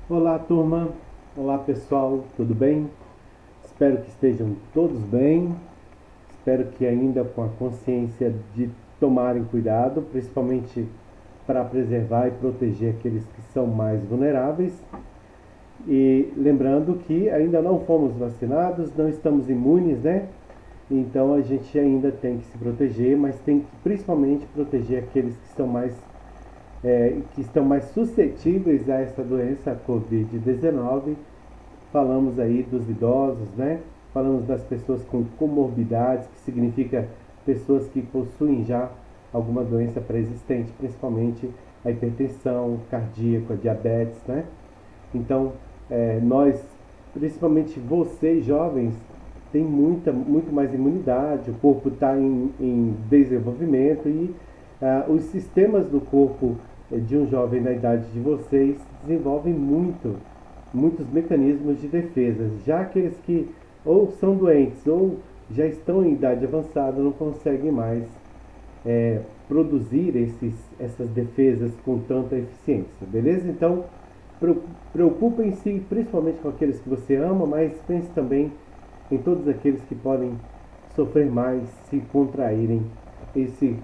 Olá, turma. Olá, pessoal. Tudo bem? Espero que estejam todos bem. Espero que ainda com a consciência de tomarem cuidado, principalmente para preservar e proteger aqueles que são mais vulneráveis. E lembrando que ainda não fomos vacinados, não estamos imunes, né? Então a gente ainda tem que se proteger, mas tem que principalmente proteger aqueles que são que estão mais suscetíveis a essa doença, a Covid-19. Falamos aí dos idosos, né? Falamos das pessoas com comorbidades, que significa pessoas que possuem já alguma doença pré-existente, principalmente a hipertensão cardíaca, a diabetes, né? Então, nós, principalmente vocês jovens, tem muito mais imunidade, o corpo está em desenvolvimento e os sistemas do corpo de um jovem na idade de vocês desenvolvem muitos mecanismos de defesa. Já aqueles que ou são doentes ou já estão em idade avançada não conseguem mais produzir essas defesas com tanta eficiência, beleza? Então, preocupem-se principalmente com aqueles que você ama, mas pense também em todos aqueles que podem sofrer mais se contraírem esse,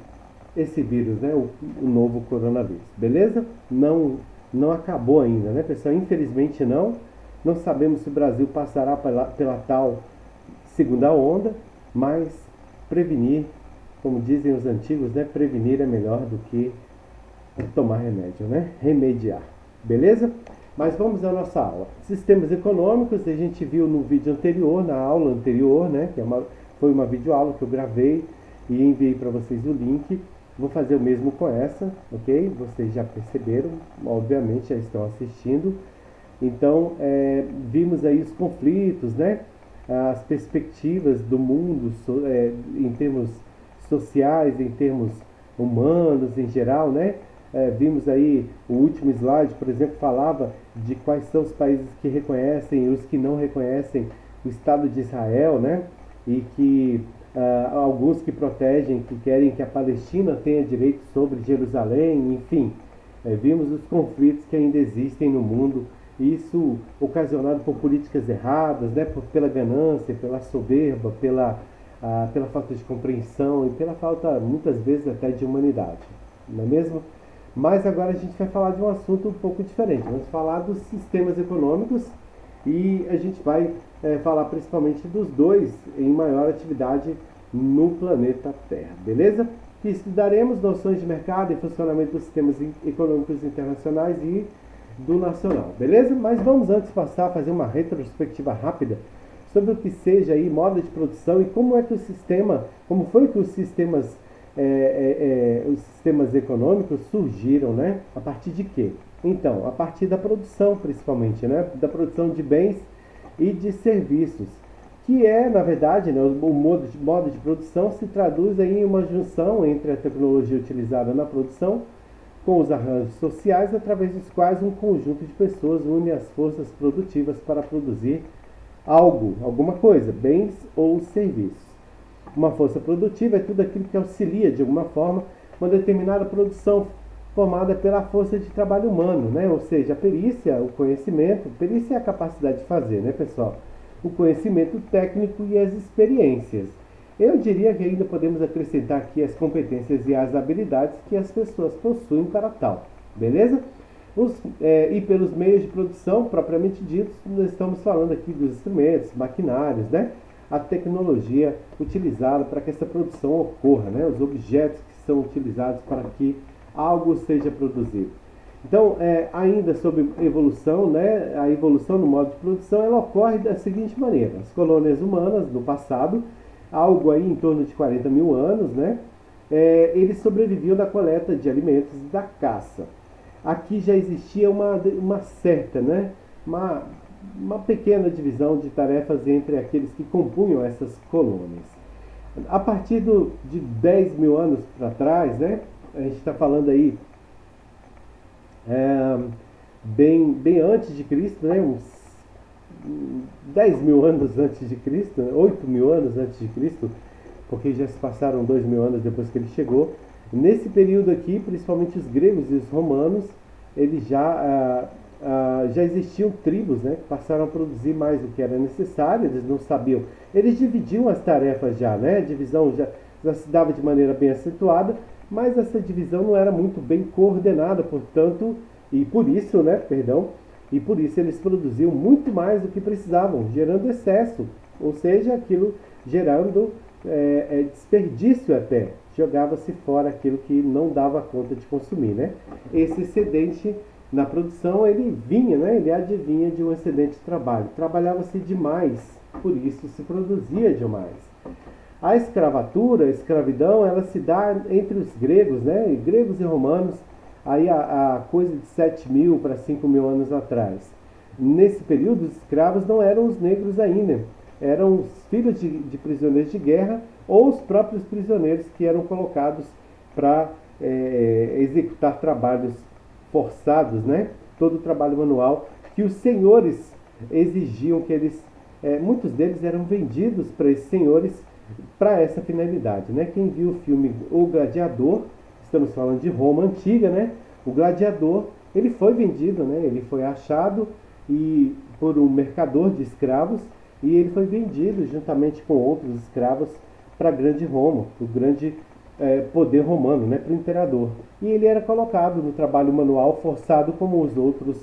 esse vírus, né? O novo coronavírus, beleza? Não acabou ainda, né, pessoal? Infelizmente não. Não sabemos se o Brasil passará pela tal segunda onda, mas prevenir, como dizem os antigos, né? Prevenir é melhor do que tomar remédio, né? Remediar. Beleza? Mas vamos à nossa aula. Sistemas econômicos, a gente viu no vídeo anterior, na aula anterior, né? Foi uma videoaula que eu gravei e enviei para vocês o link. Vou fazer o mesmo com essa, ok? Vocês já perceberam, obviamente já estão assistindo. Então, vimos aí os conflitos, né? As perspectivas do mundo em termos sociais, em termos humanos em geral, né? Vimos aí o último slide, por exemplo, falava de quais são os países que reconhecem e os que não reconhecem o Estado de Israel, né? E que alguns que protegem, que querem que a Palestina tenha direito sobre Jerusalém, enfim. Vimos os conflitos que ainda existem no mundo, isso ocasionado por políticas erradas, né? Pela ganância, pela soberba, pela falta de compreensão e pela falta, muitas vezes, até de humanidade, não é mesmo? Mas agora a gente vai falar de um assunto um pouco diferente. Vamos falar dos sistemas econômicos e a gente vai falar principalmente dos dois em maior atividade no planeta Terra, beleza? Que estudaremos noções de mercado e funcionamento dos sistemas econômicos internacionais e do nacional, beleza? Mas vamos antes passar a fazer uma retrospectiva rápida sobre o que seja aí moda de produção e como é que como foi que os sistemas econômicos surgiram, né? A partir de quê? Então, a partir da produção, principalmente, né? Da produção de bens e de serviços, que na verdade, né, o modo de produção se traduz aí em uma junção entre a tecnologia utilizada na produção com os arranjos sociais, através dos quais um conjunto de pessoas une as forças produtivas para produzir alguma coisa, bens ou serviços. Uma força produtiva é tudo aquilo que auxilia, de alguma forma, uma determinada produção formada pela força de trabalho humano, né? Ou seja, a perícia, o conhecimento, perícia é a capacidade de fazer, né, pessoal? O conhecimento técnico e as experiências. Eu diria que ainda podemos acrescentar aqui as competências e as habilidades que as pessoas possuem para tal, beleza? E pelos meios de produção propriamente ditos, nós estamos falando aqui dos instrumentos, maquinários, né? A tecnologia utilizada para que essa produção ocorra, né? Os objetos que são utilizados para que algo seja produzido. Então, ainda sobre evolução, né? A evolução no modo de produção ela ocorre da seguinte maneira: as colônias humanas no passado, algo aí em torno de 40 mil anos, né? Eles sobreviviam da coleta de alimentos e da caça. Aqui já existia uma certa, né? Uma pequena divisão de tarefas entre aqueles que compunham essas colônias. A partir de 10 mil anos para trás, né? A gente está falando aí bem antes de Cristo, né? Uns 10 mil anos antes de Cristo, 8 mil anos antes de Cristo, porque já se passaram 2 mil anos depois que ele chegou. Nesse período aqui, principalmente os gregos e os romanos, eles já já existiam tribos, né, que passaram a produzir mais do que era necessário, eles não sabiam. Eles dividiam as tarefas já, né? A divisão já se dava de maneira bem acentuada, mas essa divisão não era muito bem coordenada, portanto, e por isso, né, perdão, e por isso eles produziam muito mais do que precisavam, gerando excesso, ou seja, aquilo gerando desperdício até, jogava-se fora aquilo que não dava conta de consumir, né? Esse excedente na produção, ele vinha, né? Ele advinha de um excedente de trabalho. Trabalhava-se demais, por isso se produzia demais. A escravatura, a escravidão, ela se dá entre os gregos, né? Gregos e romanos, aí a coisa de 7.000 para 5.000 anos atrás. Nesse período, os escravos não eram os negros ainda, eram os filhos de prisioneiros de guerra ou os próprios prisioneiros que eram colocados para executar trabalhos forçados, né? Todo o trabalho manual que os senhores exigiam que eles, muitos deles eram vendidos para esses senhores para essa finalidade, né? Quem viu o filme O Gladiador, estamos falando de Roma antiga, né? O gladiador, ele foi vendido, né? Ele foi achado e por um mercador de escravos e ele foi vendido juntamente com outros escravos para a grande Roma, o grande poder romano, né? Para o imperador. E ele era colocado no trabalho manual forçado como os outros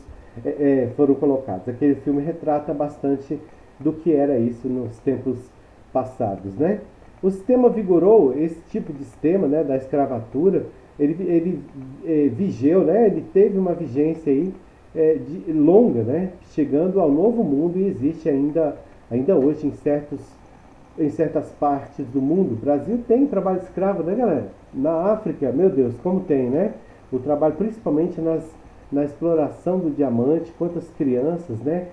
foram colocados. Aquele filme retrata bastante do que era isso nos tempos passados, né? O sistema vigorou, esse tipo de sistema, né, da escravatura, ele vigeu, né? Ele teve uma vigência aí longa, né? Chegando ao Novo Mundo e existe ainda hoje em certas partes do mundo. O Brasil tem trabalho escravo, né, galera? Na África, meu Deus, como tem, né? O trabalho principalmente na exploração do diamante, quantas crianças, né?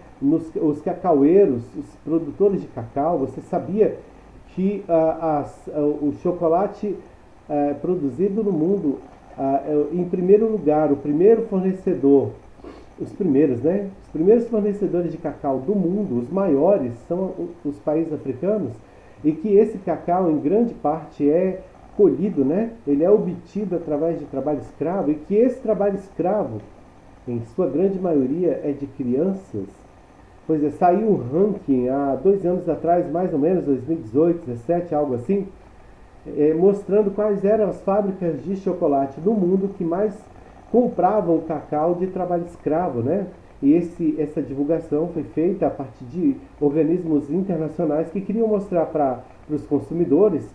Os cacaueiros, os produtores de cacau, você sabia que o chocolate produzido no mundo, em primeiro lugar, o primeiro fornecedor, os primeiros, né? Os primeiros fornecedores de cacau do mundo, os maiores, são os países africanos, e que esse cacau, em grande parte, é colhido, né? Ele é obtido através de trabalho escravo, e que esse trabalho escravo, em sua grande maioria, é de crianças. Pois é, saiu um ranking há 2 anos atrás, mais ou menos, 2018, 2017, algo assim, mostrando quais eram as fábricas de chocolate do mundo que mais compravam cacau de trabalho escravo, né? E essa divulgação foi feita a partir de organismos internacionais que queriam mostrar para os consumidores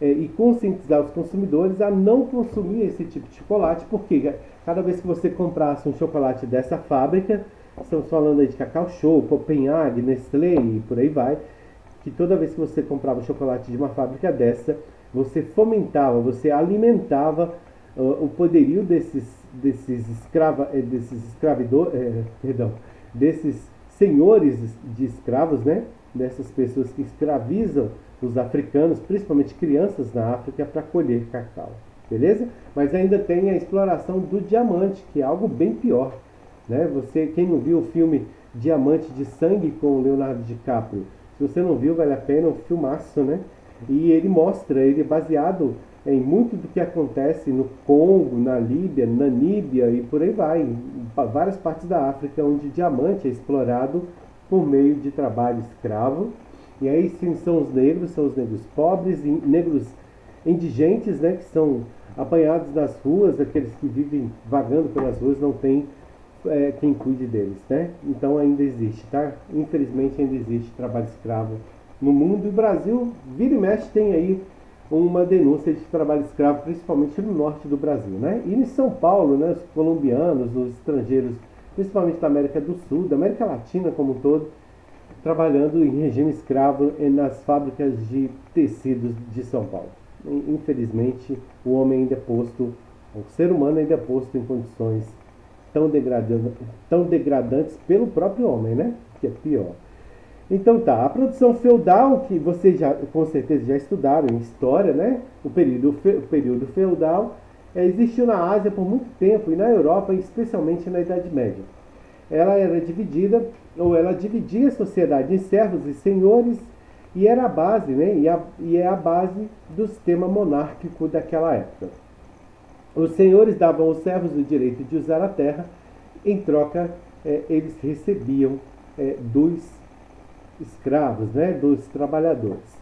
e conscientizar os consumidores a não consumir esse tipo de chocolate, porque cada vez que você comprasse um chocolate dessa fábrica, estamos falando aí de Cacau Show, Copenhague, Nestlé e por aí vai, que toda vez que você comprava um chocolate de uma fábrica dessa, você fomentava, você alimentava o poderio desses senhores de escravos, né? Dessas pessoas que escravizam os africanos, principalmente crianças na África, para colher cacau, beleza? Mas ainda tem a exploração do diamante, que é algo bem pior, né? Quem não viu o filme Diamante de Sangue com o Leonardo DiCaprio, se você não viu, vale a pena, um filmaço, né? E ele é baseado em muito do que acontece no Congo, na Líbia, na Namíbia e por aí vai, em várias partes da África onde o diamante é explorado por meio de trabalho escravo. E aí sim são os negros pobres, negros indigentes, né, que são apanhados nas ruas, aqueles que vivem vagando pelas ruas, não tem quem cuide deles, né? Então ainda existe, tá? Infelizmente ainda existe trabalho escravo no mundo, e o Brasil, vira e mexe, tem aí uma denúncia de trabalho escravo, principalmente no norte do Brasil, né? E em São Paulo, né, os colombianos, os estrangeiros, principalmente da América do Sul, da América Latina como um todo, trabalhando em regime escravo nas fábricas de tecidos de São Paulo. Infelizmente, o homem ainda é posto, o ser humano ainda é posto em condições tão degradantes pelo próprio homem, né? Que é pior. Então tá, a produção feudal, que vocês já com certeza já estudaram em história, né? O período feudal existiu na Ásia por muito tempo e na Europa, especialmente na Idade Média. Ela era dividida, ou ela dividia a sociedade em servos e senhores, e era a base, né? E é a base do sistema monárquico daquela época. Os senhores davam aos servos o direito de usar a terra em troca eles recebiam dos escravos, né, dos trabalhadores.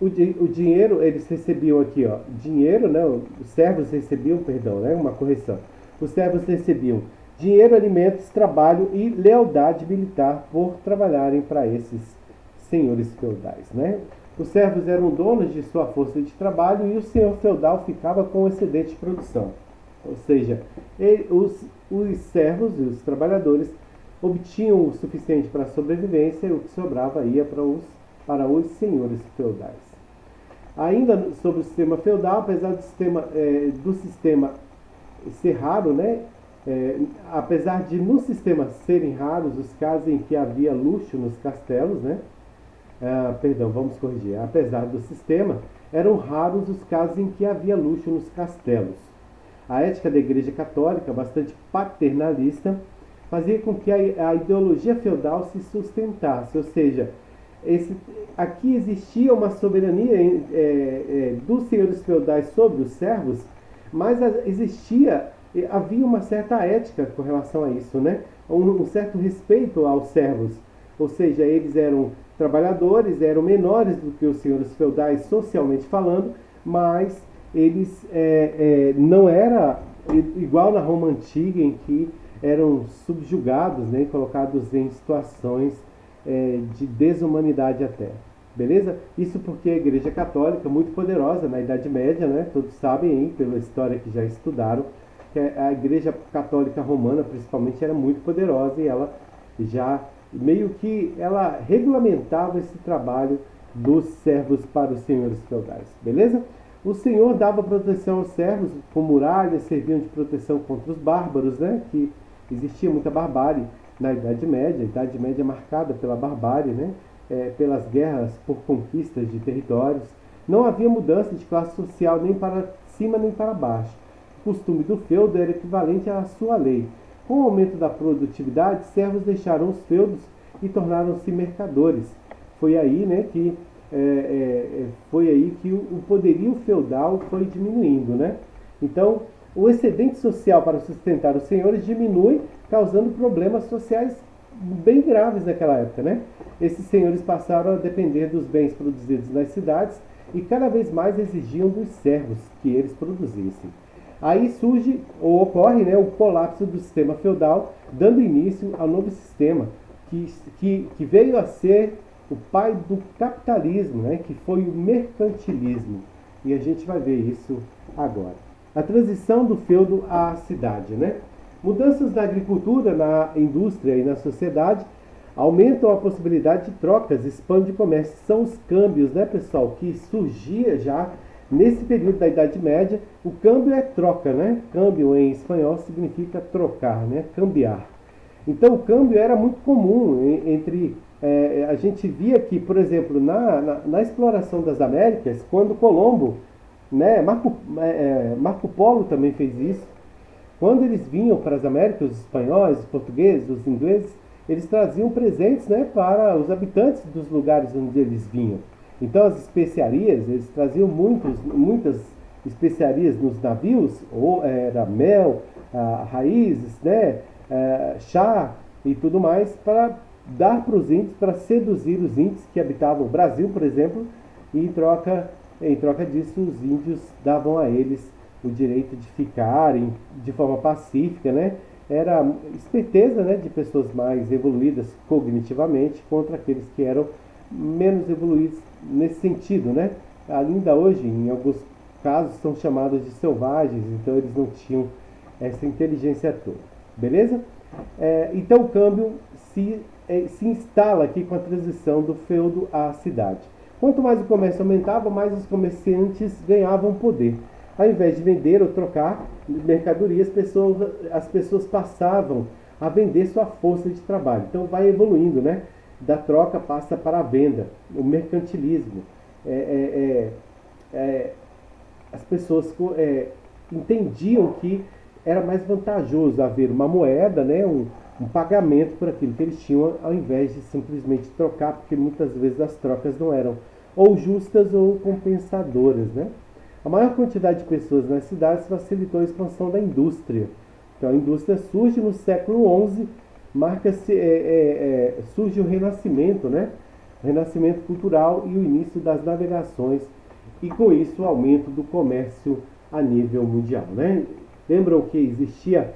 O dinheiro, eles recebiam aqui, ó, dinheiro, né, os servos recebiam, perdão, né, uma correção. Os servos recebiam dinheiro, alimentos, trabalho e lealdade militar por trabalharem para esses senhores feudais, né? Os servos eram donos de sua força de trabalho e o senhor feudal ficava com o excedente de produção. Ou seja, os servos e os trabalhadores obtinham o suficiente para a sobrevivência e o que sobrava ia para os senhores feudais. Ainda sobre o sistema feudal, apesar do sistema ser raro, né? Apesar de no sistema serem raros os casos em que havia luxo nos castelos, né? Perdão, vamos corrigir. Apesar do sistema, eram raros os casos em que havia luxo nos castelos. A ética da Igreja Católica, bastante paternalista, fazia com que a ideologia feudal se sustentasse, ou seja, aqui existia uma soberania dos senhores feudais sobre os servos, mas havia uma certa ética com relação a isso, né? Um certo respeito aos servos, ou seja, eles eram trabalhadores, eram menores do que os senhores feudais socialmente falando, mas eles não era igual na Roma Antiga, em que eram subjugados, né, colocados em situações de desumanidade até. Beleza? Isso porque a Igreja Católica, muito poderosa na Idade Média, né, todos sabem aí, pela história que já estudaram, que a Igreja Católica Romana, principalmente, era muito poderosa e ela já meio que ela regulamentava esse trabalho dos servos para os senhores feudais. Beleza? O senhor dava proteção aos servos com muralhas, serviam de proteção contra os bárbaros, né? Que existia muita barbárie na Idade Média. A Idade Média é marcada pela barbárie, né? Pelas guerras por conquistas de territórios. Não havia mudança de classe social nem para cima nem para baixo. O costume do feudo era equivalente à sua lei. Com o aumento da produtividade, servos deixaram os feudos e tornaram-se mercadores. Foi aí, né, que o poderio feudal foi diminuindo, né? Então, o excedente social para sustentar os senhores diminui, causando problemas sociais bem graves naquela época, né? Esses senhores passaram a depender dos bens produzidos nas cidades e cada vez mais exigiam dos servos que eles produzissem. Aí surge ou ocorre, né, o colapso do sistema feudal, dando início ao novo sistema que veio a ser o pai do capitalismo, né, que foi o mercantilismo. E a gente vai ver isso agora. A transição do feudo à cidade, né? Mudanças na agricultura, na indústria e na sociedade aumentam a possibilidade de trocas, expande o comércio. São os câmbios, né, pessoal, que surgia já nesse período da Idade Média. O câmbio é troca, né? Câmbio em espanhol significa trocar, né? Cambiar. Então o câmbio era muito comum entre... a gente via que, por exemplo, na exploração das Américas, quando Colombo, né, Marco Polo também fez isso, quando eles vinham para as Américas, os espanhóis, os portugueses, os ingleses, eles traziam presentes, né, para os habitantes dos lugares onde eles vinham. Então as especiarias, eles traziam muitas especiarias nos navios, ou era mel, raízes, né, chá e tudo mais, para dar para os índios, para seduzir os índios que habitavam o Brasil, por exemplo, e em troca disso os índios davam a eles o direito de ficarem de forma pacífica, né? Era esperteza, né, de pessoas mais evoluídas cognitivamente contra aqueles que eram menos evoluídos nesse sentido, né? Ainda hoje, em alguns casos, são chamados de selvagens, então eles não tinham essa inteligência toda, beleza? Então o câmbio se instala aqui com a transição do feudo à cidade. Quanto mais o comércio aumentava, mais os comerciantes ganhavam poder. Ao invés de vender ou trocar mercadorias, as pessoas passavam a vender sua força de trabalho. Então vai evoluindo, né? Da troca passa para a venda, o mercantilismo. As pessoas entendiam que era mais vantajoso haver uma moeda, né? Um pagamento por aquilo que eles tinham, ao invés de simplesmente trocar, porque muitas vezes as trocas não eram ou justas ou compensadoras, né? A maior quantidade de pessoas nas cidades facilitou a expansão da indústria. Então a indústria surge no século XI, surge o Renascimento, né? O Renascimento cultural e o início das navegações, e com isso o aumento do comércio a nível mundial, né? Lembram que existia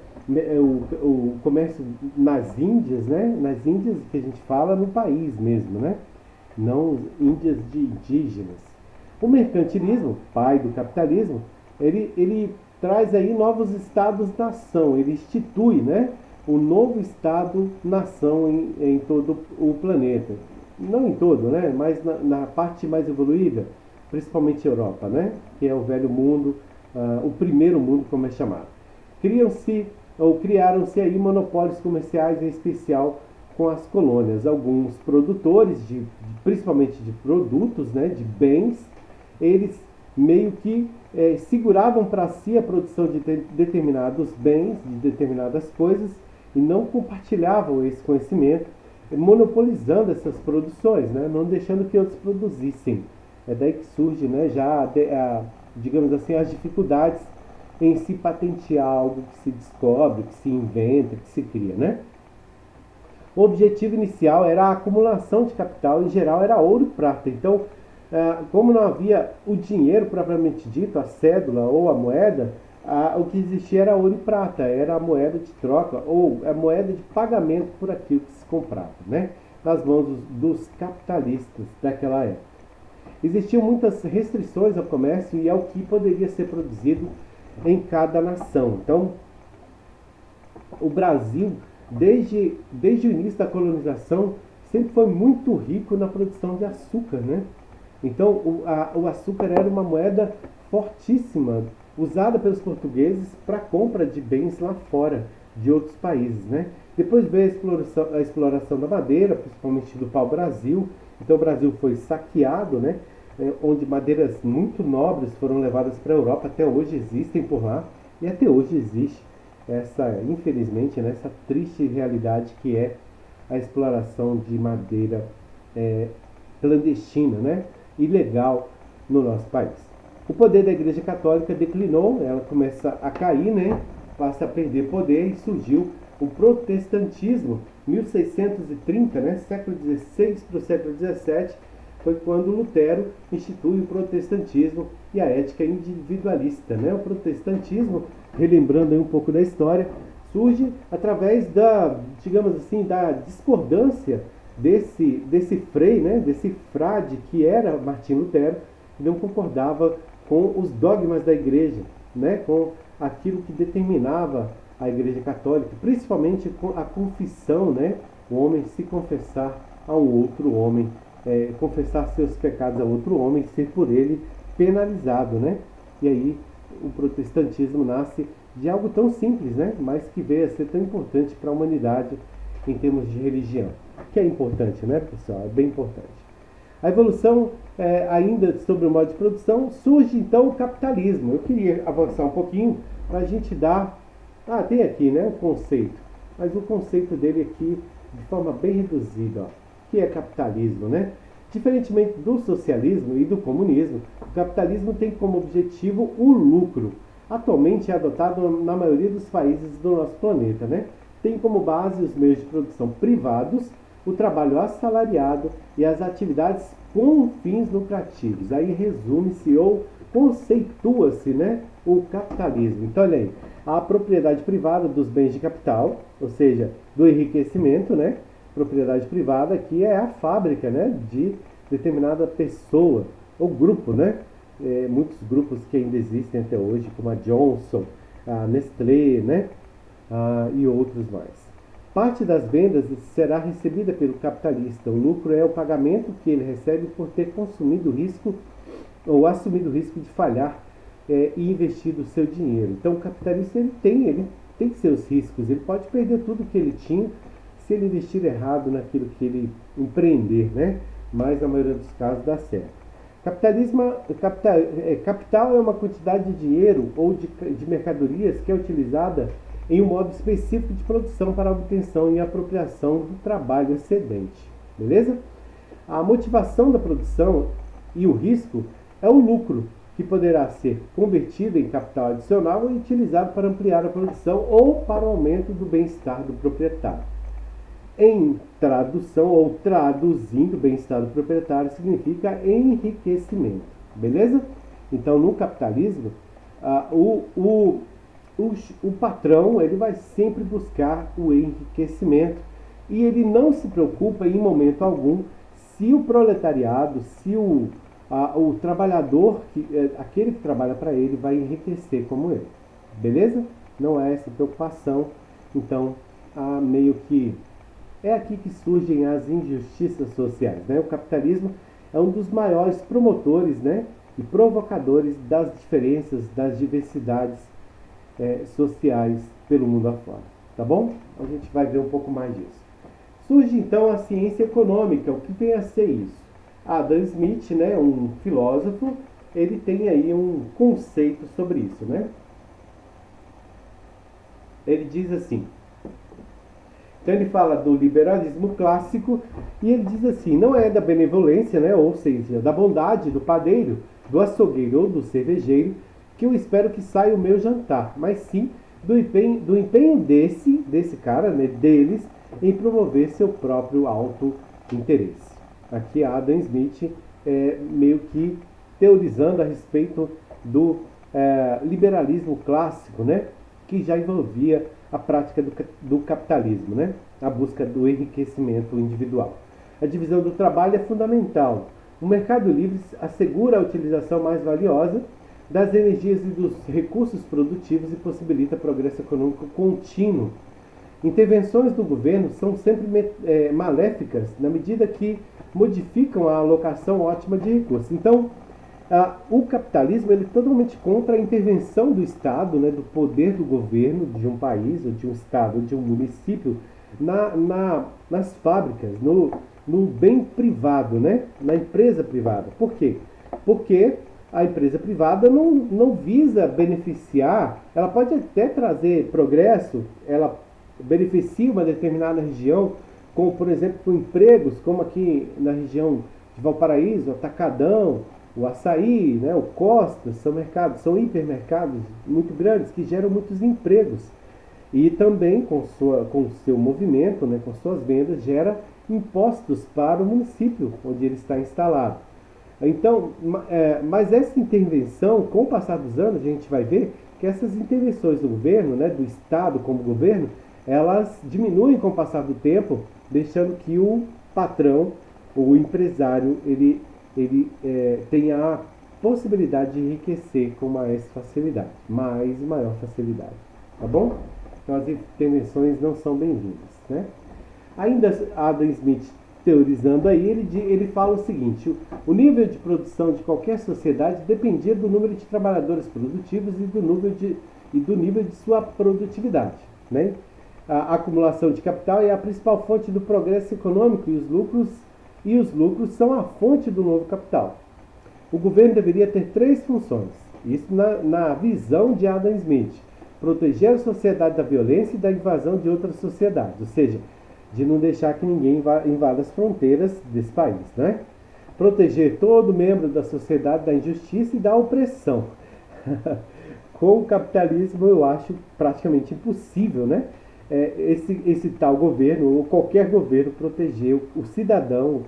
o comércio nas Índias, né? Nas Índias que a gente fala no país mesmo, né? Não Índias de indígenas. O mercantilismo, pai do capitalismo, ele traz aí novos estados-nação, ele institui, né, o novo estado-nação em todo o planeta. Não em todo, né, mas na parte mais evoluída, principalmente Europa, né, que é o velho mundo, o primeiro mundo, como é chamado. Criaram-se aí monopólios comerciais, em especial com as colônias. Alguns produtores, principalmente de produtos, né, de bens, eles meio que seguravam para si a produção de determinados bens, de determinadas coisas, e não compartilhavam esse conhecimento, monopolizando essas produções, né? Não deixando que outros produzissem. É daí que surge, né, digamos assim, as dificuldades em se patentear algo que se descobre, que se inventa, que se cria, né? O objetivo inicial era a acumulação de capital, em geral era ouro e prata. Então, como não havia o dinheiro propriamente dito, a cédula ou a moeda, o que existia era ouro e prata, era a moeda de troca ou a moeda de pagamento por aquilo que se comprava, né? Nas mãos dos capitalistas daquela época. Existiam muitas restrições ao comércio e ao que poderia ser produzido em cada nação. Então, o Brasil, desde o início da colonização, sempre foi muito rico na produção de açúcar, né? Então, o açúcar era uma moeda fortíssima, usada pelos portugueses para compra de bens lá fora, de outros países, né? Depois veio a exploração da madeira, principalmente do pau-brasil. Então, o Brasil foi saqueado, né? Onde madeiras muito nobres foram levadas para a Europa. Até hoje existem por lá, e até hoje existe infelizmente, né, essa triste realidade que é a exploração de madeira clandestina, né? Ilegal no nosso país. O poder da Igreja Católica declinou, ela começa a cair, né? Passa a perder poder e surgiu o protestantismo, 1630, né? Século XVI para o século XVII, foi quando Lutero institui o protestantismo e a ética individualista, né? O protestantismo, relembrando aí um pouco da história, surge através digamos assim, da discordância desse frei, né, desse frade que era Martim Lutero, que não concordava com os dogmas da igreja, né, com aquilo que determinava a Igreja Católica, principalmente com a confissão, né, o homem se confessar a um outro homem, confessar seus pecados a outro homem, ser por ele penalizado, né? E aí o protestantismo nasce de algo tão simples, né, mas que veio a ser tão importante para a humanidade em termos de religião. Que é importante, né, pessoal? É bem importante. A evolução, ainda sobre o modo de produção, surge então o capitalismo. Eu queria avançar um pouquinho para a gente dar... tem aqui, né, o conceito. Mas o conceito dele aqui, de forma bem reduzida, ó, que é capitalismo, né? Diferentemente do socialismo e do comunismo, o capitalismo tem como objetivo o lucro. Atualmente é adotado na maioria dos países do nosso planeta, né? Tem como base os meios de produção privados, o trabalho assalariado e as atividades com fins lucrativos. Aí resume-se ou conceitua-se, né, o capitalismo. Então, olha aí, a propriedade privada dos bens de capital, ou seja, do enriquecimento, né? Propriedade privada aqui é a fábrica, né, de determinada pessoa ou grupo, né? Muitos grupos que ainda existem até hoje, como a Johnson, a Nestlé, né? E outros mais. Parte das vendas será recebida pelo capitalista. O lucro é o pagamento que ele recebe por ter consumido o risco ou assumido o risco de falhar e investido o seu dinheiro. Então, o capitalista ele tem seus riscos. Ele pode perder tudo que ele tinha se ele investir errado naquilo que ele empreender, né? Mas na maioria dos casos dá certo. Capital é uma quantidade de dinheiro ou de mercadorias que é utilizada em um modo específico de produção para a obtenção e apropriação do trabalho excedente. Beleza? A motivação da produção e o risco é o lucro, que poderá ser convertido em capital adicional e utilizado para ampliar a produção ou para o aumento do bem-estar do proprietário. Em tradução ou traduzindo, bem-estar do proprietário significa enriquecimento, beleza? Então, no capitalismo, o patrão ele vai sempre buscar o enriquecimento e ele não se preocupa em momento algum se o proletariado, se o trabalhador, aquele que trabalha para ele, vai enriquecer como ele, beleza? Não é essa preocupação. Então, meio que é aqui que surgem as injustiças sociais, né? O capitalismo é um dos maiores promotores, né, e provocadores das diferenças, das diversidades sociais pelo mundo afora, tá bom? A gente vai ver um pouco mais disso. Surge então a ciência econômica. O que vem a ser isso? Adam Smith, né, um filósofo, ele tem aí um conceito sobre isso, né? Ele diz assim. Então ele fala do liberalismo clássico e ele diz assim: não é da benevolência, né, ou seja, da bondade do padeiro, do açougueiro ou do cervejeiro que eu espero que saia o meu jantar, mas sim do empenho desse cara, né, deles, em promover seu próprio auto-interesse. Aqui Adam Smith meio que teorizando a respeito do liberalismo clássico, né, que já envolvia a prática do capitalismo, né, a busca do enriquecimento individual. A divisão do trabalho é fundamental. O mercado livre assegura a utilização mais valiosa das energias e dos recursos produtivos e possibilita progresso econômico contínuo. Intervenções do governo são sempre maléficas na medida que modificam a alocação ótima de recursos. Então, o capitalismo ele é totalmente contra a intervenção do Estado, né, do poder do governo de um país, ou de um Estado, ou de um município, nas fábricas, no bem privado, né, na empresa privada. Por quê? Porque a empresa privada não visa beneficiar, ela pode até trazer progresso, ela beneficia uma determinada região, como por exemplo com empregos, como aqui na região de Valparaíso, Atacadão, o Açaí, né, o Costa, são hipermercados muito grandes que geram muitos empregos. E também com o seu movimento, né, com suas vendas, gera impostos para o município onde ele está instalado. Então, mas essa intervenção, com o passar dos anos, a gente vai ver que essas intervenções do governo, né, do Estado como governo, elas diminuem com o passar do tempo, deixando que o patrão, o empresário, ele tenha a possibilidade de enriquecer com mais facilidade, mais e maior facilidade, tá bom? Então as intervenções não são bem-vindas, né? Ainda Adam Smith teorizando aí, ele fala o seguinte: o nível de produção de qualquer sociedade dependia do número de trabalhadores produtivos e do nível de sua produtividade, né? A acumulação de capital é a principal fonte do progresso econômico e os lucros são a fonte do novo capital. O governo deveria ter três funções, isso na visão de Adam Smith: proteger a sociedade da violência e da invasão de outras sociedades, ou seja, de não deixar que ninguém invada as fronteiras desse país, né? Proteger todo membro da sociedade da injustiça e da opressão. Com o capitalismo eu acho praticamente impossível, né? Esse tal governo, ou qualquer governo, proteger o cidadão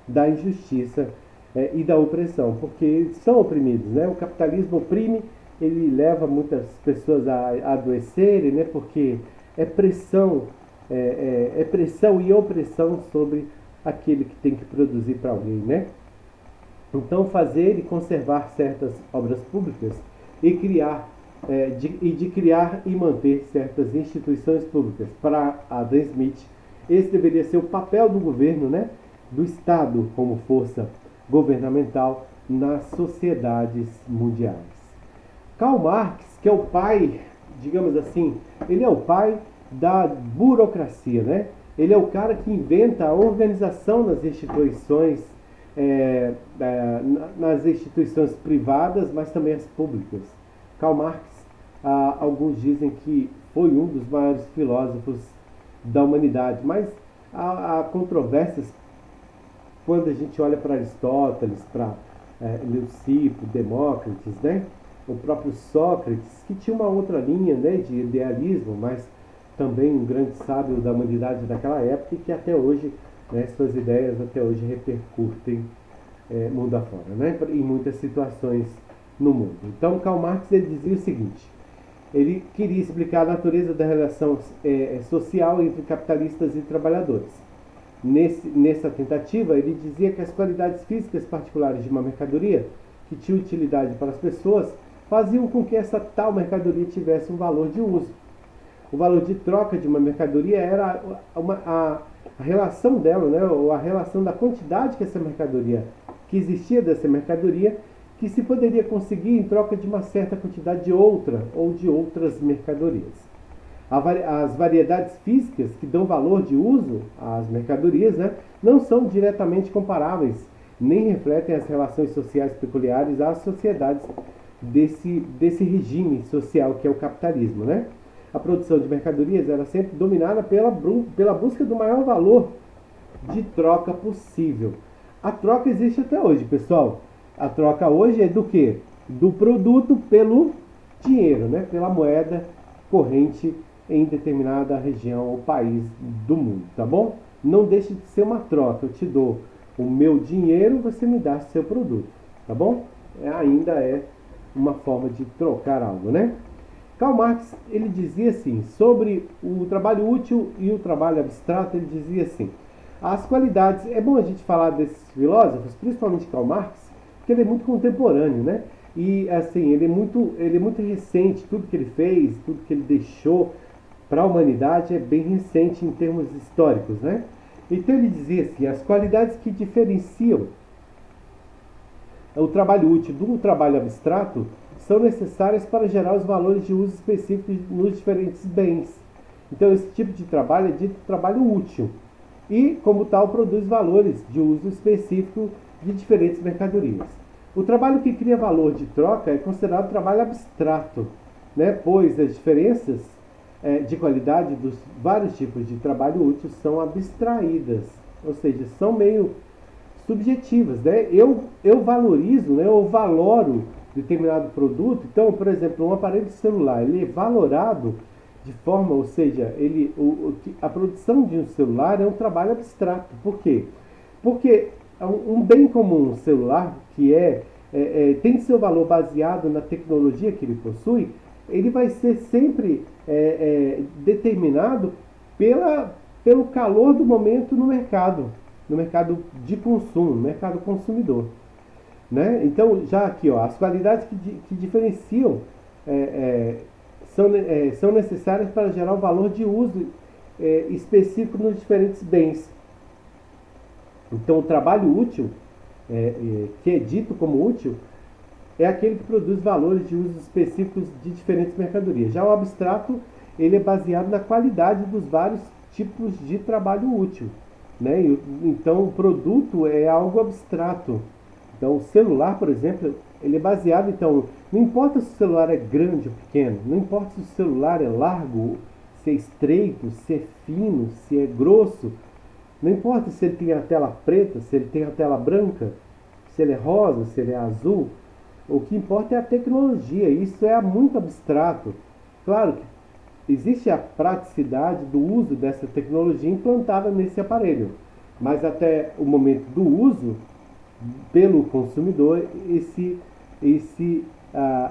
da injustiça e da opressão, porque eles são oprimidos, né? O capitalismo oprime, ele leva muitas pessoas a adoecerem, né? Porque é pressão e opressão sobre aquele que tem que produzir para alguém, né? Então, fazer e conservar certas obras públicas e de criar e manter certas instituições públicas. Para Adam Smith, esse deveria ser o papel do governo, né? Do Estado como força governamental nas sociedades mundiais. Karl Marx, que é o pai, digamos assim, ele é o pai da burocracia, né? Ele é o cara que inventa a organização nas instituições, nas instituições privadas, mas também as públicas. Karl Marx, alguns dizem que foi um dos maiores filósofos da humanidade, mas há controvérsias quando a gente olha para Aristóteles, para Leucipo, Demócritos, né? O próprio Sócrates, que tinha uma outra linha, né, de idealismo, mas também um grande sábio da humanidade daquela época e que até hoje, né, suas ideias até hoje repercutem mundo afora, né, em muitas situações no mundo. Então, Karl Marx ele dizia o seguinte: ele queria explicar a natureza da relação social entre capitalistas e trabalhadores. Nessa tentativa, ele dizia que as qualidades físicas particulares de uma mercadoria que tinha utilidade para as pessoas faziam com que essa tal mercadoria tivesse um valor de uso. O valor de troca de uma mercadoria era a relação dela, né, ou a relação da quantidade que existia dessa mercadoria, que se poderia conseguir em troca de uma certa quantidade de outra ou de outras mercadorias. As variedades físicas que dão valor de uso às mercadorias, né, não são diretamente comparáveis, nem refletem as relações sociais peculiares às sociedades desse regime social que é o capitalismo, né? A produção de mercadorias era sempre dominada pela busca do maior valor de troca possível. A troca existe até hoje, pessoal. A troca hoje é do quê? Do produto pelo dinheiro, né? Pela moeda corrente em determinada região ou país do mundo, tá bom? Não deixe de ser uma troca. Eu te dou o meu dinheiro, você me dá seu produto, tá bom? Ainda é uma forma de trocar algo, né? Karl Marx, ele dizia assim, sobre o trabalho útil e o trabalho abstrato, ele dizia assim: as qualidades, é bom a gente falar desses filósofos, principalmente Karl Marx, porque ele é muito contemporâneo, né? E assim, ele é muito recente, tudo que ele fez, tudo que ele deixou para a humanidade é bem recente em termos históricos, né? Então ele dizia assim: as qualidades que diferenciam o trabalho útil do trabalho abstrato são necessárias para gerar os valores de uso específicos nos diferentes bens. Então, esse tipo de trabalho é dito trabalho útil e, como tal, produz valores de uso específico de diferentes mercadorias. O trabalho que cria valor de troca é considerado trabalho abstrato, né? Pois as diferenças de qualidade dos vários tipos de trabalho útil são abstraídas, ou seja, são meio subjetivas, né? Eu valorizo, né? Eu valoro determinado produto. Então, por exemplo, um aparelho celular, ele é valorado de forma, ou seja, a produção de um celular é um trabalho abstrato. Por quê? Porque um bem comum, um celular, que tem seu valor baseado na tecnologia que ele possui, ele vai ser sempre determinado pelo calor do momento no mercado de consumo, no mercado consumidor. Né? Então, já aqui, ó, as qualidades que diferenciam são necessárias para gerar um valor de uso específico nos diferentes bens. Então, o trabalho útil, que é dito como útil, é aquele que produz valores de uso específicos de diferentes mercadorias. Já o abstrato, ele é baseado na qualidade dos vários tipos de trabalho útil. Né? Então, o produto é algo abstrato. Então, o celular, por exemplo, ele é baseado, então, não importa se o celular é grande ou pequeno, não importa se o celular é largo, se é estreito, se é fino, se é grosso, não importa se ele tem a tela preta, se ele tem a tela branca, se ele é rosa, se ele é azul, o que importa é a tecnologia, isso é muito abstrato. Claro que existe a praticidade do uso dessa tecnologia implantada nesse aparelho, mas até o momento do uso pelo consumidor,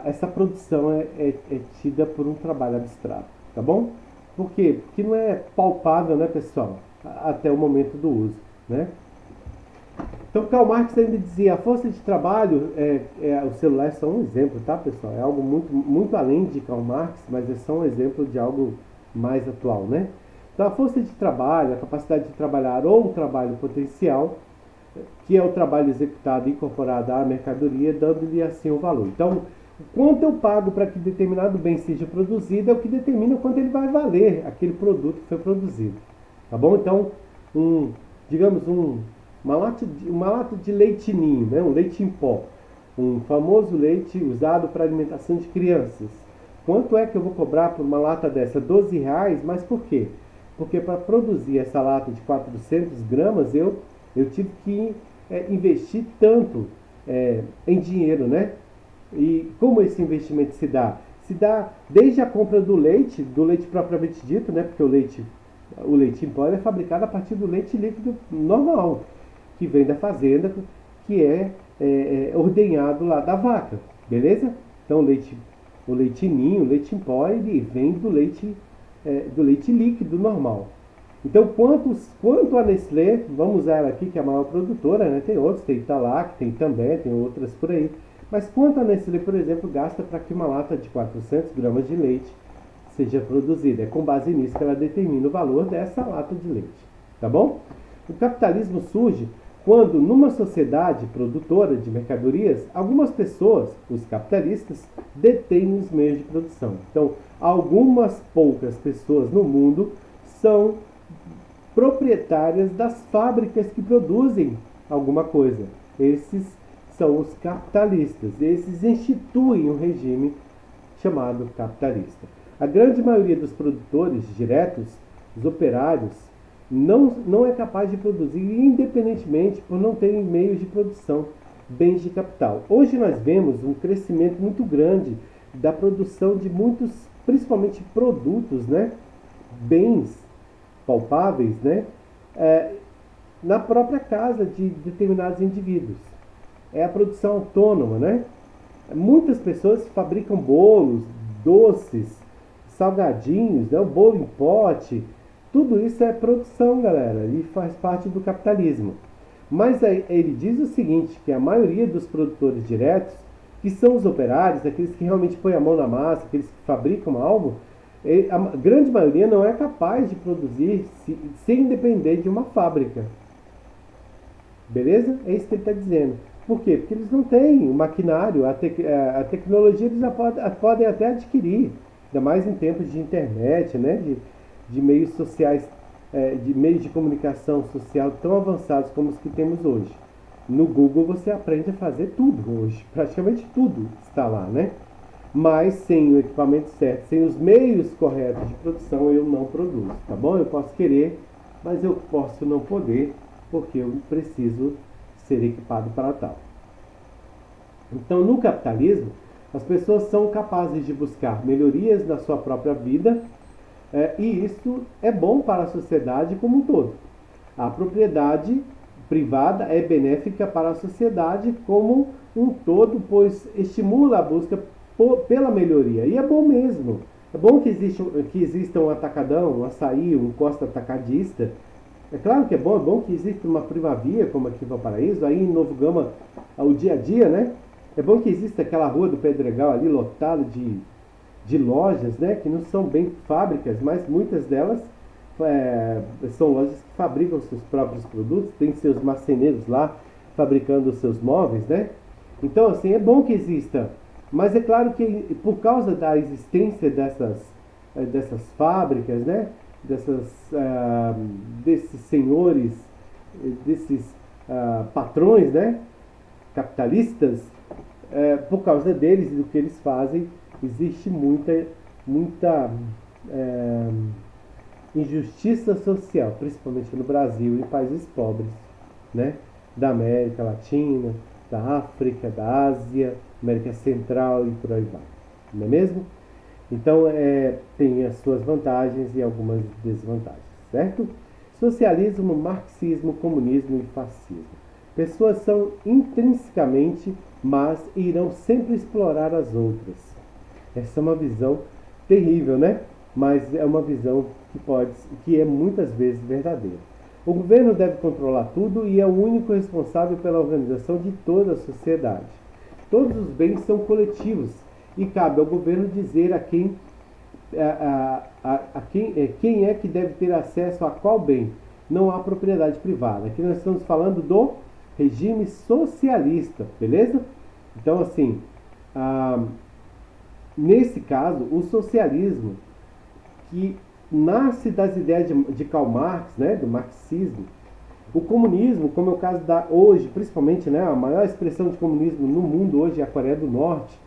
essa produção é tida por um trabalho abstrato, tá bom? Por quê? Porque não é palpável, né, pessoal? Até o momento do uso, né? Então, Karl Marx ainda dizia: a força de trabalho, os celulares são um exemplo, tá, pessoal? É algo muito, muito além de Karl Marx, mas é só um exemplo de algo mais atual, né? Então, a força de trabalho, a capacidade de trabalhar ou o trabalho potencial, que é o trabalho executado e incorporado à mercadoria, dando-lhe assim o valor. Então, o quanto eu pago para que determinado bem seja produzido é o que determina o quanto ele vai valer, aquele produto que foi produzido. Tá bom? Então, digamos, uma lata de leite ninho, né? Um leite em pó, um famoso leite usado para alimentação de crianças. Quanto é que eu vou cobrar por uma lata dessa? R$ 12, mas por quê? Porque para produzir essa lata de 400 gramas, eu tive que investir tanto. em dinheiro, né? E como esse investimento se dá? Se dá desde a compra do leite propriamente dito, né? Porque o leite em pó é fabricado a partir do leite líquido normal, que vem da fazenda, que ordenhado lá da vaca, beleza? Então o leite ninho, o leite em pó, ele vem do leite líquido normal. Então, quanto a Nestlé, vamos usar ela aqui, que é a maior produtora, né? Tem outros, tem Italac, tem também, tem outras por aí. Mas quanto a Nestlé, por exemplo, gasta para que uma lata de 400 gramas de leite seja produzida? É com base nisso que ela determina o valor dessa lata de leite, tá bom? O capitalismo surge quando, numa sociedade produtora de mercadorias, algumas pessoas, os capitalistas, detêm os meios de produção. Então, algumas poucas pessoas no mundo são proprietárias das fábricas que produzem alguma coisa. Esses são os capitalistas. Esses instituem um regime chamado capitalista. A grande maioria dos produtores diretos, os operários, não é capaz de produzir independentemente por não terem meios de produção, bens de capital. Hoje nós vemos um crescimento muito grande da produção de muitos, principalmente produtos, né? Bens palpáveis, né? Na própria casa de determinados indivíduos. É a produção autônoma, né? Muitas pessoas fabricam bolos, doces, salgadinhos, né? O bolo em pote. Tudo isso é produção, galera, e faz parte do capitalismo. Mas ele diz o seguinte, que a maioria dos produtores diretos, que são os operários, aqueles que realmente põem a mão na massa, aqueles que fabricam algo, a grande maioria não é capaz de produzir sem depender de uma fábrica. Beleza? É isso que ele está dizendo. Por quê? Porque eles não têm o maquinário, a tecnologia eles podem até adquirir, ainda mais em tempos de internet, né? De meios sociais, de meios de comunicação social tão avançados como os que temos hoje. No Google você aprende a fazer tudo hoje, praticamente tudo está lá, né? Mas sem o equipamento certo, sem os meios corretos de produção, eu não produzo, tá bom? Eu posso querer, mas eu posso não poder, porque eu preciso ser equipado para tal. Então, no capitalismo, as pessoas são capazes de buscar melhorias na sua própria vida, e isso é bom para a sociedade como um todo. A propriedade privada é benéfica para a sociedade como um todo, pois estimula a busca pela melhoria. E é bom mesmo. É bom que exista um atacadão, um açaí, um Costa atacadista. É claro que é bom que exista uma Primavia, como aqui em Valparaíso, aí em Novo Gama, o dia a dia, né? É bom que exista aquela rua do Pedregal ali, lotada de lojas, né? Que não são bem fábricas, mas muitas delas são lojas que fabricam seus próprios produtos, tem seus marceneiros lá fabricando os seus móveis, né? Então, assim, é bom que exista. Mas é claro que por causa da existência dessas fábricas, né? Desses senhores, desses patrões, né? Capitalistas, por causa deles e do que eles fazem, existe muita injustiça social, principalmente no Brasil e em países pobres, né? Da América Latina, da África, da Ásia, América Central e por aí vai, não é mesmo? Então, tem as suas vantagens e algumas desvantagens, certo? Socialismo, marxismo, comunismo e fascismo. Pessoas são intrinsecamente más e irão sempre explorar as outras. Essa é uma visão terrível, né? Mas é uma visão que é muitas vezes verdadeira. O governo deve controlar tudo e é o único responsável pela organização de toda a sociedade. Todos os bens são coletivos e cabe ao governo dizer quem é que deve ter acesso a qual bem. Não há propriedade privada. Aqui nós estamos falando do regime socialista, beleza? Então, assim, nesse caso, o socialismo, que nasce das ideias de Karl Marx, né, do marxismo, o comunismo, como é o caso hoje, principalmente, né, a maior expressão de comunismo no mundo hoje é a Coreia do Norte,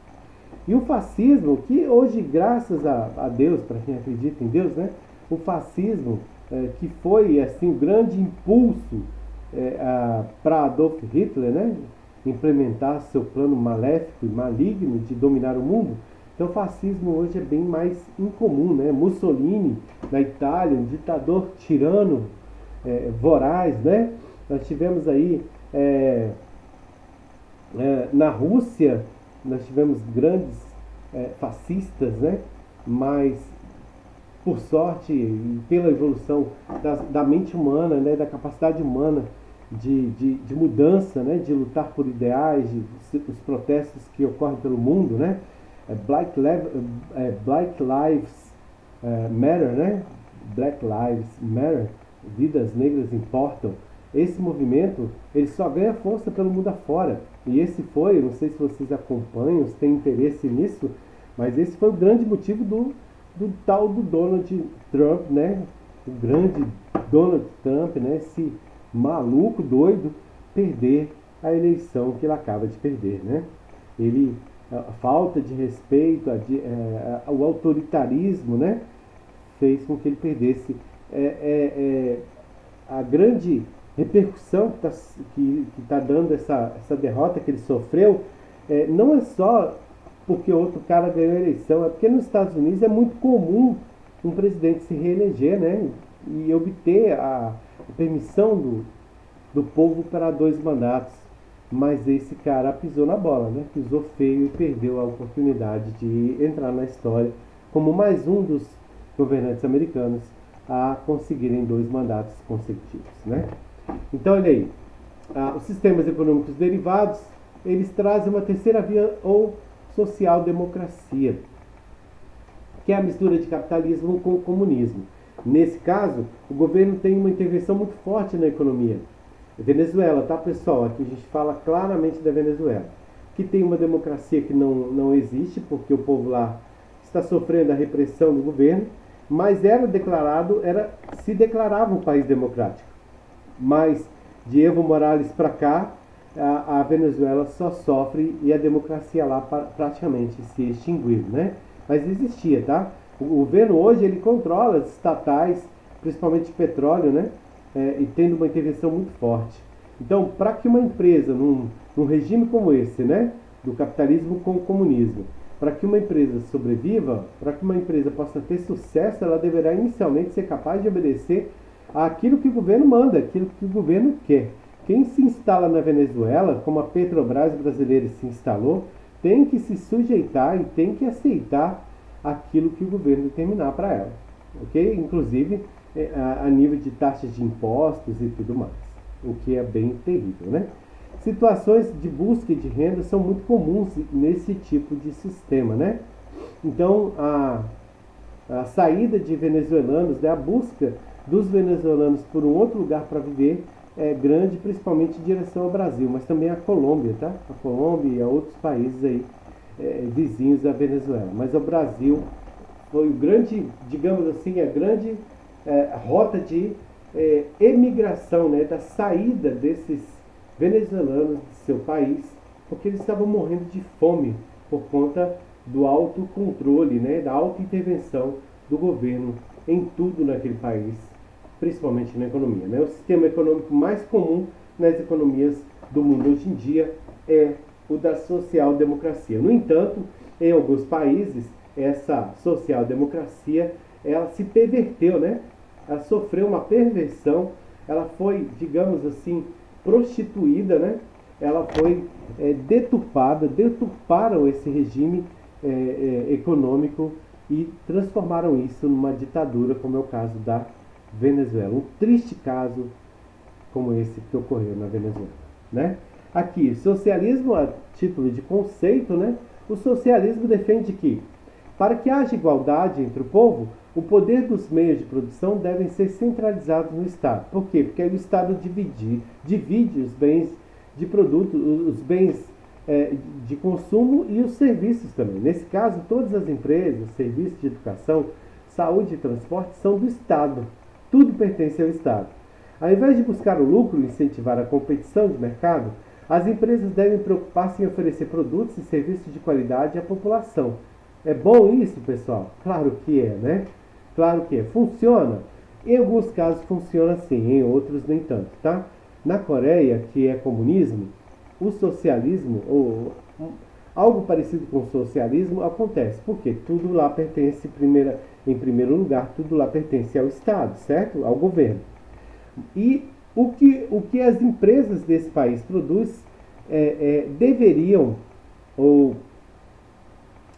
e o fascismo, que hoje, graças a Deus, para quem acredita em Deus, né, o fascismo, que foi assim o grande impulso para Adolf Hitler, né, implementar seu plano maléfico e maligno de dominar o mundo. Então o fascismo hoje é bem mais incomum, né? Mussolini na Itália, um ditador tirano, voraz, né? Nós tivemos aí na Rússia, nós tivemos grandes fascistas, né? Mas por sorte e pela evolução da mente humana, né? Da capacidade humana de mudança, né? De lutar por ideais, os protestos que ocorrem pelo mundo, né? Black Lives Matter, né? Black Lives Matter, vidas negras importam. Esse movimento, ele só ganha força pelo mundo afora. E esse foi, eu não sei se vocês acompanham, se têm interesse nisso, mas esse foi o grande motivo do tal do Donald Trump, né? O grande Donald Trump, né? Esse maluco doido perder a eleição que ele acaba de perder, né? A falta de respeito, o autoritarismo, né? Fez com que ele perdesse. A grande repercussão que tá dando essa derrota que ele sofreu não é só porque outro cara ganhou a eleição, é porque nos Estados Unidos é muito comum um presidente se reeleger, né? E obter a permissão do povo para 2 mandatos. Mas esse cara pisou na bola, né? Pisou feio e perdeu a oportunidade de entrar na história como mais um dos governantes americanos a conseguirem 2 mandatos consecutivos, né? Então, olha aí, os sistemas econômicos derivados, eles trazem uma terceira via ou social-democracia, que é a mistura de capitalismo com comunismo. Nesse caso, o governo tem uma intervenção muito forte na economia. Venezuela, tá, pessoal? Aqui a gente fala claramente da Venezuela, que tem uma democracia que não existe, porque o povo lá está sofrendo a repressão do governo, mas se declarava um país democrático. Mas de Evo Morales para cá, a Venezuela só sofre e a democracia lá praticamente se extinguiu, né? Mas existia, tá? O governo hoje ele controla as estatais, principalmente de petróleo, né? E tendo uma intervenção muito forte. Então, para que uma empresa, num regime como esse, né? Do capitalismo com o comunismo, para que uma empresa sobreviva, para que uma empresa possa ter sucesso, ela deverá inicialmente ser capaz de obedecer àquilo que o governo manda, aquilo que o governo quer. Quem se instala na Venezuela, como a Petrobras brasileira se instalou, tem que se sujeitar e tem que aceitar aquilo que o governo determinar para ela, ok? Inclusive a nível de taxas de impostos e tudo mais, o que é bem terrível, né? Situações de busca de renda são muito comuns nesse tipo de sistema, né? Então a saída de venezuelanos, né, a busca dos venezuelanos por um outro lugar para viver é grande, principalmente em direção ao Brasil, mas também a Colômbia, tá? A Colômbia e a outros países aí vizinhos da Venezuela. Mas o Brasil foi o grande, digamos assim, a grande rota de emigração, né? Da saída desses venezuelanos de seu país, porque eles estavam morrendo de fome por conta do autocontrole, né? Da autointervenção do governo em tudo naquele país, principalmente na economia, né? O sistema econômico mais comum nas economias do mundo hoje em dia é o da social-democracia. No entanto, em alguns países, essa social-democracia ela se perverteu, né? Ela sofreu uma perversão, ela foi, digamos assim, prostituída, né? Ela foi deturparam esse regime econômico e transformaram isso numa ditadura, como é o caso da Venezuela. Um triste caso como esse que ocorreu na Venezuela, né? Aqui, socialismo a título de conceito, né? O socialismo defende que, para que haja igualdade entre o povo, o poder dos meios de produção devem ser centralizados no Estado. Por quê? Porque aí o Estado divide os bens de produto, os bens de consumo e os serviços também. Nesse caso, todas as empresas, serviços de educação, saúde e transporte são do Estado. Tudo pertence ao Estado. Ao invés de buscar o lucro e incentivar a competição de mercado, as empresas devem preocupar-se em oferecer produtos e serviços de qualidade à população. É bom isso, pessoal? Claro que é, né? Claro que é. Funciona? Em alguns casos funciona sim, em outros nem tanto, tá? Na Coreia, que é comunismo, o socialismo, ou algo parecido com o socialismo, acontece. Porque tudo lá pertence, em primeiro lugar, tudo lá pertence ao Estado, certo? Ao governo. E o que as empresas desse país produzem deveriam, ou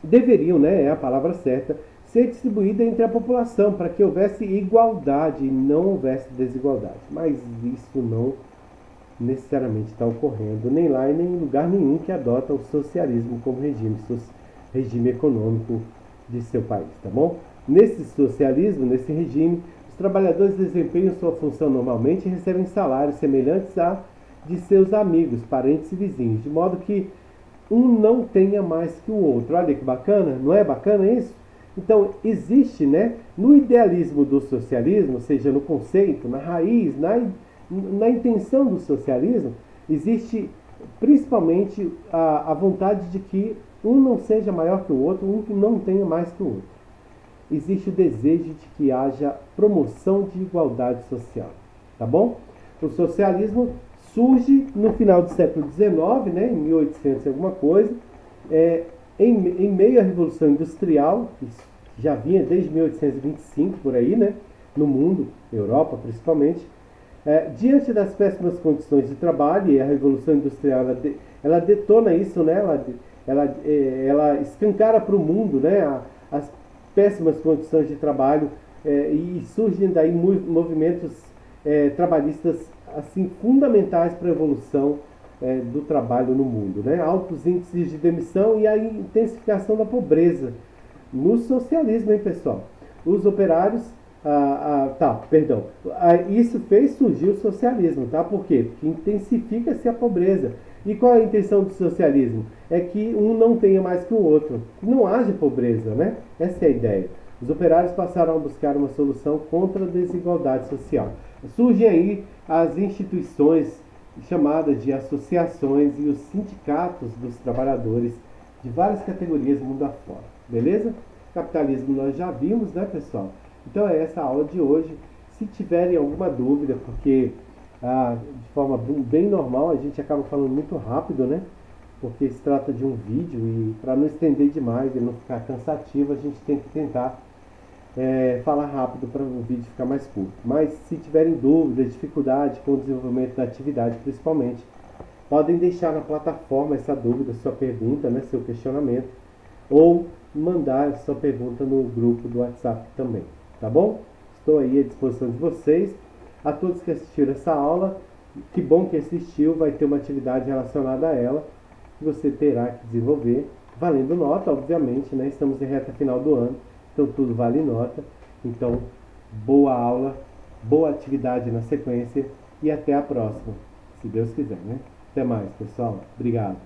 deveriam, né, é a palavra certa, ser distribuída entre a população para que houvesse igualdade e não houvesse desigualdade. Mas isso não necessariamente está ocorrendo, nem lá e nem em lugar nenhum que adota o socialismo como regime econômico de seu país, tá bom? Nesse socialismo, nesse regime, os trabalhadores desempenham sua função normalmente e recebem salários semelhantes a de seus amigos, parentes e vizinhos, de modo que um não tenha mais que o outro. Olha que bacana, não é bacana isso? Então, existe, né, no idealismo do socialismo, ou seja, no conceito, na raiz, na intenção do socialismo, existe principalmente a vontade de que um não seja maior que o outro, um que não tenha mais que o outro. Existe o desejo de que haja promoção de igualdade social, tá bom? O socialismo surge no final do século XIX, né, em 1800 e alguma coisa, em meio à Revolução Industrial, que já vinha desde 1825 por aí, né, no mundo, Europa principalmente. Diante das péssimas condições de trabalho, e a Revolução Industrial ela detona isso, né, ela escancara para o mundo, né, as péssimas condições de trabalho, e surgem daí movimentos trabalhistas assim fundamentais para a evolução do trabalho no mundo, né? Altos índices de demissão e a intensificação da pobreza no socialismo, hein, pessoal? Os operários, isso fez surgir o socialismo, tá? Por quê? Porque intensifica-se a pobreza. E qual é a intenção do socialismo? É que um não tenha mais que o outro, que não haja pobreza, né? Essa é a ideia. Os operários passaram a buscar uma solução contra a desigualdade social. Surgem aí as instituições chamadas de associações e os sindicatos dos trabalhadores de várias categorias mundo afora. Beleza? Capitalismo nós já vimos, né, pessoal? Então é essa a aula de hoje. Se tiverem alguma dúvida, porque de forma bem normal a gente acaba falando muito rápido, né? Porque se trata de um vídeo e para não estender demais e não ficar cansativo, a gente tem que tentar falar rápido para o vídeo ficar mais curto. Mas se tiverem dúvidas, dificuldade com o desenvolvimento da atividade principalmente, podem deixar na plataforma essa dúvida, sua pergunta, né, seu questionamento, ou mandar sua pergunta no grupo do WhatsApp também, tá bom? Estou aí à disposição de vocês. A todos que assistiram essa aula, que bom que assistiu, vai ter uma atividade relacionada a ela, que você terá que desenvolver, valendo nota, obviamente, né? Estamos em reta final do ano, então tudo vale nota. Então, boa aula, boa atividade na sequência e até a próxima, se Deus quiser, né? Até mais, pessoal. Obrigado.